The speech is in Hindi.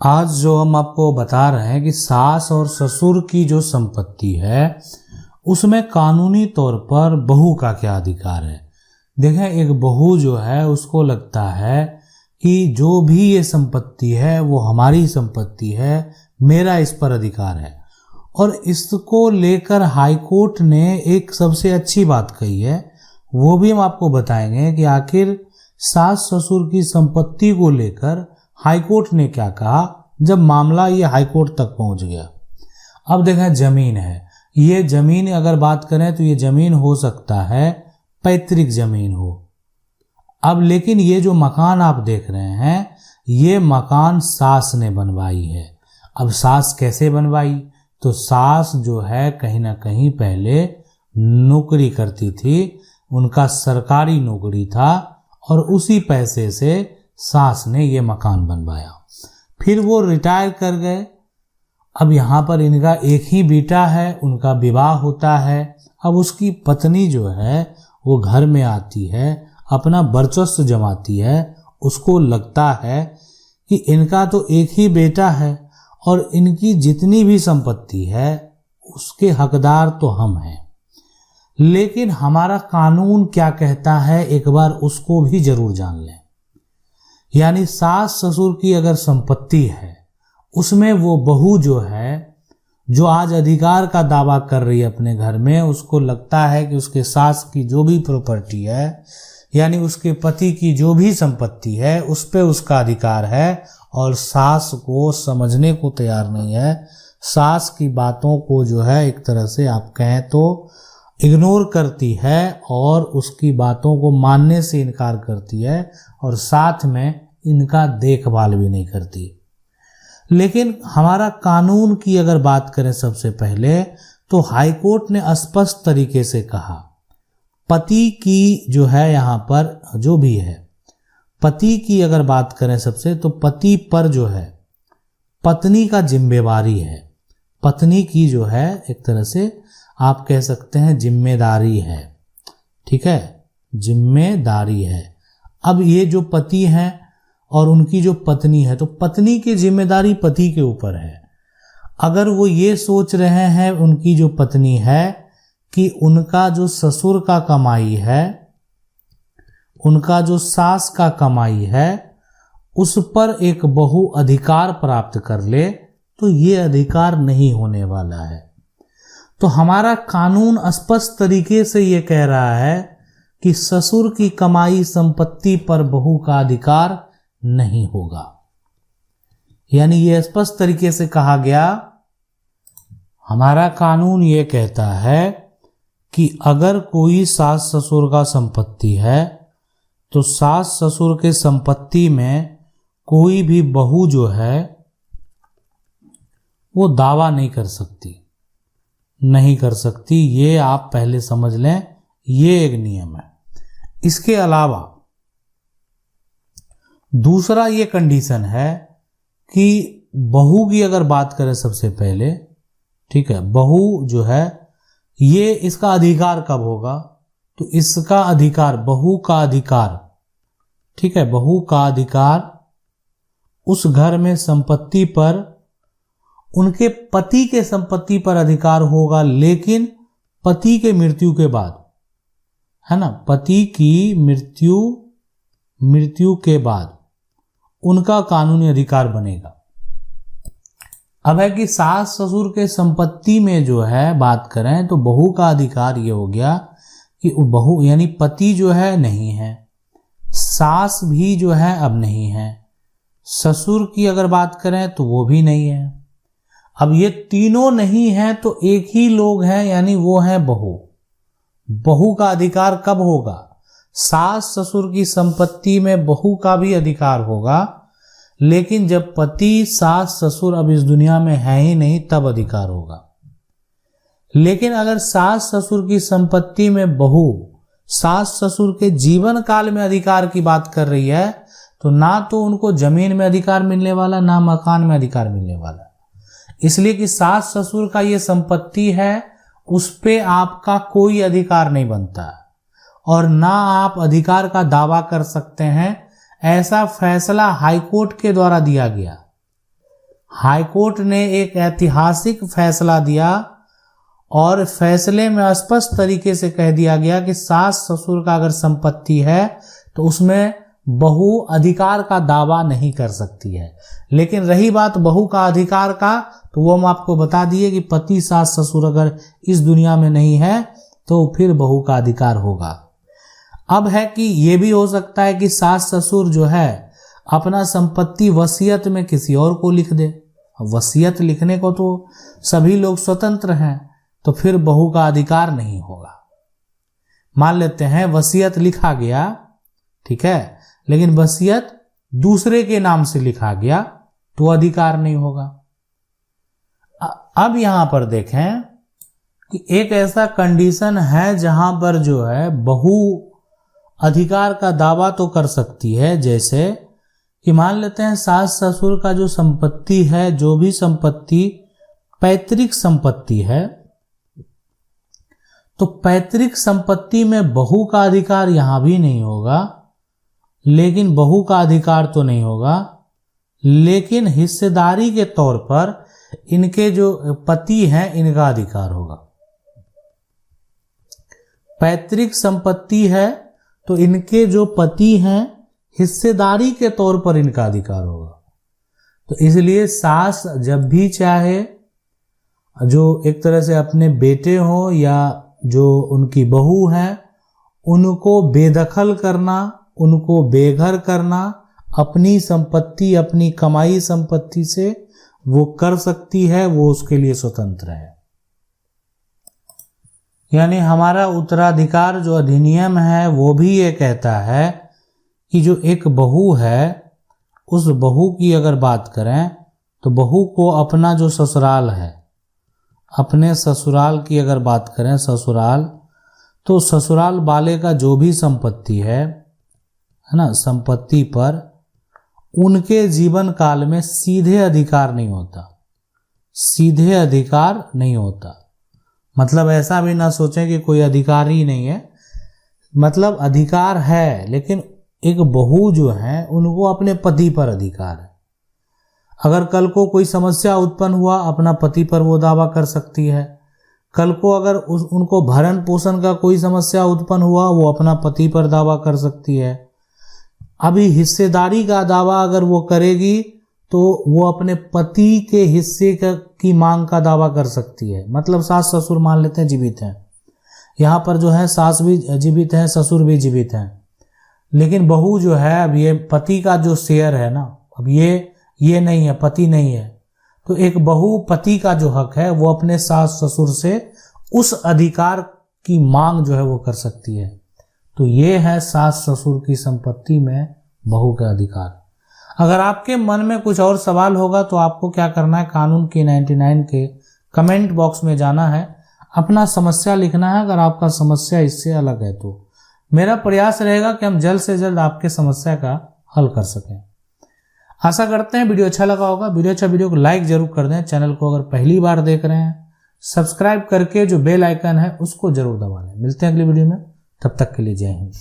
आज जो हम आपको बता रहे हैं कि सास और ससुर की जो संपत्ति है उसमें कानूनी तौर पर बहू का क्या अधिकार है। देखें, एक बहू जो है उसको लगता है कि जो भी ये संपत्ति है वो हमारी संपत्ति है, मेरा इस पर अधिकार है। और इसको लेकर हाईकोर्ट ने एक सबसे अच्छी बात कही है, वो भी हम आपको बताएंगे कि आखिर सास ससुर की संपत्ति को लेकर हाईकोर्ट ने क्या कहा जब मामला ये हाईकोर्ट तक पहुंच गया। अब देखें, जमीन है, ये जमीन अगर बात करें तो ये जमीन हो सकता है पैतृक जमीन हो। अब लेकिन ये जो मकान आप देख रहे हैं ये मकान सास ने बनवाई है। अब सास कैसे बनवाई? तो सास जो है कहीं ना कहीं पहले नौकरी करती थी, उनका सरकारी नौकरी था और उसी पैसे से सास ने ये मकान बनवाया। फिर वो रिटायर कर गए। अब यहाँ पर इनका एक ही बेटा है, उनका विवाह होता है। अब उसकी पत्नी जो है वो घर में आती है, अपना वर्चस्व जमाती है। उसको लगता है कि इनका तो एक ही बेटा है और इनकी जितनी भी संपत्ति है उसके हकदार तो हम हैं। लेकिन हमारा कानून क्या कहता है एक बार उसको भी जरूर जान लें। यानी सास ससुर की अगर संपत्ति है उसमें वो बहू जो है, जो आज अधिकार का दावा कर रही है अपने घर में, उसको लगता है कि उसके सास की जो भी प्रॉपर्टी है यानी उसके पति की जो भी संपत्ति है उस पे उसका अधिकार है और सास को समझने को तैयार नहीं है। सास की बातों को जो है एक तरह से आप कहें तो इग्नोर करती है और उसकी बातों को मानने से इनकार करती है और साथ में इनका देखभाल भी नहीं करती। लेकिन हमारा कानून की अगर बात करें सबसे पहले तो हाईकोर्ट ने स्पष्ट तरीके से कहा, पति की जो है यहाँ पर जो भी है, पति की अगर बात करें सबसे तो पति पर जो है पत्नी का जिम्मेवारी है। पत्नी की जो है एक तरह से आप कह सकते हैं जिम्मेदारी है। ठीक है, जिम्मेदारी है। अब ये जो पति हैं और उनकी जो पत्नी है तो पत्नी की जिम्मेदारी पति के ऊपर है। अगर वो ये सोच रहे हैं उनकी जो पत्नी है कि उनका जो ससुर का कमाई है, उनका जो सास का कमाई है उस पर एक बहू अधिकार प्राप्त कर ले, तो ये अधिकार नहीं होने वाला है। तो हमारा कानून स्पष्ट तरीके से ये कह रहा है कि ससुर की कमाई संपत्ति पर बहू का अधिकार नहीं होगा। यानी ये स्पष्ट तरीके से कहा गया, हमारा कानून ये कहता है कि अगर कोई सास ससुर का संपत्ति है तो सास ससुर के संपत्ति में कोई भी बहू जो है वो दावा नहीं कर सकती। ये आप पहले समझ लें, ये एक नियम है। इसके अलावा दूसरा ये कंडीशन है कि बहू की अगर बात करें सबसे पहले, ठीक है, बहू जो है ये इसका अधिकार कब होगा? तो इसका अधिकार, बहू का अधिकार, ठीक है, बहू का अधिकार उस घर में संपत्ति पर, उनके पति के संपत्ति पर अधिकार होगा, लेकिन पति के मृत्यु के बाद, है ना, पति की मृत्यु के बाद उनका कानूनी अधिकार बनेगा। अब है कि सास ससुर के संपत्ति में जो है बात करें तो बहू का अधिकार ये हो गया कि बहू यानी पति जो है नहीं है, सास भी जो है अब नहीं है, ससुर की अगर बात करें तो वो भी नहीं है। अब ये तीनों नहीं है तो एक ही लोग हैं, यानी वो है बहू। बहू का अधिकार कब होगा? सास ससुर की संपत्ति में बहू का भी अधिकार होगा, लेकिन जब पति सास ससुर अब इस दुनिया में है ही नहीं तब अधिकार होगा। लेकिन अगर सास ससुर की संपत्ति में बहू सास ससुर के जीवन काल में अधिकार की बात कर रही है तो ना तो उनको जमीन में अधिकार मिलने वाला, ना मकान में अधिकार मिलने वाला। इसलिए कि सास ससुर का ये संपत्ति है, उस पे आपका कोई अधिकार नहीं बनता और ना आप अधिकार का दावा कर सकते हैं। ऐसा फैसला हाईकोर्ट के द्वारा दिया गया। हाईकोर्ट ने एक ऐतिहासिक फैसला दिया और फैसले में स्पष्ट तरीके से कह दिया गया कि सास ससुर का अगर संपत्ति है तो उसमें बहू अधिकार का दावा नहीं कर सकती है। लेकिन रही बात बहू का अधिकार का, तो वो हम आपको बता दिए कि पति सास ससुर अगर इस दुनिया में नहीं है तो फिर बहू का अधिकार होगा। अब है कि ये भी हो सकता है कि सास ससुर जो है अपना संपत्ति वसीयत में किसी और को लिख दे। वसीयत लिखने को तो सभी लोग स्वतंत्र हैं, तो फिर बहू का अधिकार नहीं होगा। मान लेते हैं वसीयत लिखा गया, ठीक है, लेकिन वसीयत दूसरे के नाम से लिखा गया तो अधिकार नहीं होगा। अब यहां पर देखें कि एक ऐसा कंडीशन है जहां पर जो है बहू अधिकार का दावा तो कर सकती है, जैसे कि मान लेते हैं सास ससुर का जो संपत्ति है, जो भी संपत्ति पैतृक संपत्ति है, तो पैतृक संपत्ति में बहू का अधिकार यहां भी नहीं होगा, लेकिन बहू का अधिकार तो नहीं होगा, लेकिन हिस्सेदारी के तौर पर इनके जो पति हैं इनका अधिकार होगा। पैतृक संपत्ति है तो इनके जो पति हैं हिस्सेदारी के तौर पर इनका अधिकार होगा। तो इसलिए सास जब भी चाहे, जो एक तरह से अपने बेटे हो या जो उनकी बहू है, उनको बेदखल करना, उनको बेघर करना, अपनी संपत्ति अपनी कमाई संपत्ति से वो कर सकती है, वो उसके लिए स्वतंत्र है। यानी हमारा उत्तराधिकार जो अधिनियम है वो भी ये कहता है कि जो एक बहू है, उस बहू की अगर बात करें तो बहू को अपना जो ससुराल है, अपने ससुराल की अगर बात करें ससुराल, तो ससुराल वाले का जो भी संपत्ति है ना, संपत्ति पर उनके जीवन काल में सीधे अधिकार नहीं होता। सीधे अधिकार नहीं होता मतलब ऐसा भी ना सोचें कि कोई अधिकार ही नहीं है, मतलब अधिकार है, लेकिन एक बहू जो है उनको अपने पति पर अधिकार है। अगर कल को कोई समस्या उत्पन्न हुआ, अपना पति पर वो दावा कर सकती है। कल को अगर उनको भरण पोषण का कोई समस्या उत्पन्न हुआ, वो अपना पति पर दावा कर सकती है। अभी हिस्सेदारी का दावा अगर वो करेगी तो वो अपने पति के हिस्से की मांग का दावा कर सकती है। मतलब सास ससुर मान लेते हैं जीवित हैं, यहाँ पर जो है सास भी जीवित हैं, ससुर भी जीवित हैं, लेकिन बहू जो है, अब ये पति का जो शेयर है ना, अब ये नहीं है, पति नहीं है, तो एक बहू पति का जो हक है वो अपने सास ससुर से उस अधिकार की मांग जो है वो कर सकती है। तो ये है सास ससुर की संपत्ति में बहू का अधिकार। अगर आपके मन में कुछ और सवाल होगा तो आपको क्या करना है, कानून की 99 के कमेंट बॉक्स में जाना है, अपना समस्या लिखना है। अगर आपका समस्या इससे अलग है तो मेरा प्रयास रहेगा कि हम जल्द से जल्द आपके समस्या का हल कर सकें। आशा करते हैं वीडियो अच्छा लगा होगा। वीडियो को लाइक जरूर कर दें। चैनल को अगर पहली बार देख रहे हैं, सब्सक्राइब करके जो बेल आइकन है उसको जरूर दबा लें। मिलते हैं अगली वीडियो में, तब तक के लिए जय हिंद।